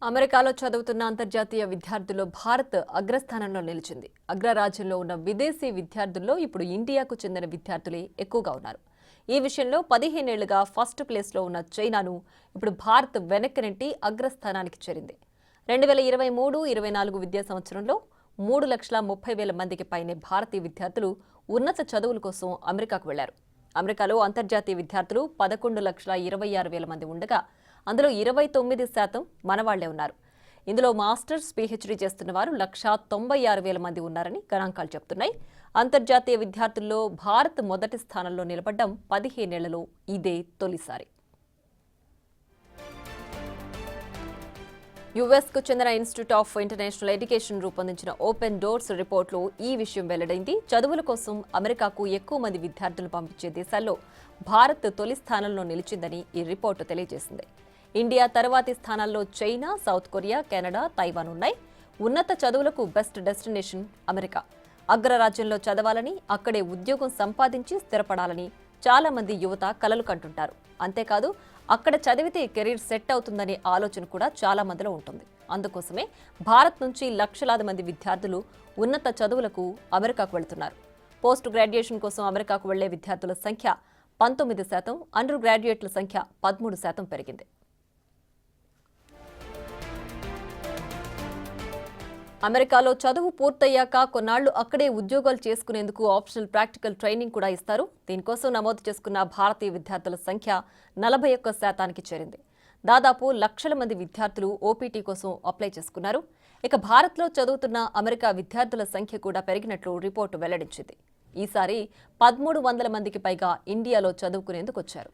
అమెరికాలో చదువుతున్న అంతర్జాతీయ విద్యార్థుల్లో భారత్ అగ్రస్థానంలో నిలిచింది. అగ్రరాజ్యంలో ఉన్న విదేశీ విద్యార్థుల్లో ఇప్పుడు ఇండియాకు చెందిన విద్యార్థులే ఎక్కువగా ఉన్నారు. ఈ విషయంలో 15 ఏళ్లుగా ఫస్ట్ ప్లేస్లో ఉన్న చైనాను ఇప్పుడు భారత్ వెనక్కి నెట్టి అగ్రస్థానానికి చేరింది. 2023-24 విద్యా సంవత్సరంలో 3,30,000 మందికి పైనే భారతీయ విద్యార్థులు ఉన్నత చదువుల కోసం అమెరికాకు వెళ్లారు. అమెరికాలో అంతర్జాతీయ విద్యార్థులు 11,26,000 మంది ఉండగా అందులో 29% మనవాళ్లే ఉన్నారు. ఇందులో మాస్టర్స్, పీహెచ్డీ చేస్తున్న వారు 1,96,000 మంది ఉన్నారని గణాంకాలు చెబుతున్నాయి. అంతర్జాతీయ విద్యార్థుల్లో భారత్ మొదటి స్థానంలో నిలబడ్డం 15 ఏళ్లలో ఇదే తొలిసారి. యుఎస్కు చెందిన ఇన్స్టిట్యూట్ ఆఫ్ ఇంటర్నేషనల్ ఎడ్యుకేషన్ రూపొందించిన ఓపెన్ డోర్స్ రిపోర్టులో ఈ విషయం వెల్లడైంది. చదువుల కోసం అమెరికాకు ఎక్కువ మంది విద్యార్థులు పంపించే దేశాల్లో భారత్ తొలి స్థానంలో నిలిచిందని ఈ రిపోర్టు తెలియజేసింది. ఇండియా తర్వాతి స్థానాల్లో China, south Korea, Canada, Taiwan ఉన్నాయి. ఉన్నత చదువులకు బెస్ట్ డెస్టినేషన్ అమెరికా. అగ్రరాజ్యంలో చదవాలని, అక్కడే ఉద్యోగం సంపాదించి స్థిరపడాలని చాలా మంది యువత కలలు కంటుంటారు. అంతేకాదు అక్కడ చదివితే కెరీర్ సెట్ అవుతుందనే ఆలోచన కూడా చాలా మందిలో ఉంటుంది. అందుకోసమే భారత్ నుంచి లక్షలాది మంది విద్యార్థులు ఉన్నత చదువులకు అమెరికాకు వెళుతున్నారు. పోస్ట్ గ్రాడ్యుయేషన్ కోసం అమెరికాకు వెళ్లే విద్యార్థుల సంఖ్య 19%, అండర్ గ్రాడ్యుయేట్ల సంఖ్య 13% పెరిగింది. అమెరికాలో చదువు పూర్తయ్యాక కొన్నాళ్లు అక్కడే ఉద్యోగాలు చేసుకునేందుకు ఆప్షనల్ ప్రాక్టికల్ ట్రైనింగ్ కూడా ఇస్తారు. దీనికోసం నమోదు చేసుకున్న భారతీయ విద్యార్థుల సంఖ్య 41%కి చేరింది. దాదాపు లక్షల మంది విద్యార్థులు ఓపీటీ కోసం అప్లై చేసుకున్నారు. ఇక భారత్లో చదువుతున్న అమెరికా విద్యార్థుల సంఖ్య కూడా పెరిగినట్లు రిపోర్టు వెల్లడించింది. ఈసారి 1,300 మందికి పైగా ఇండియాలో చదువుకునేందుకు వచ్చారు.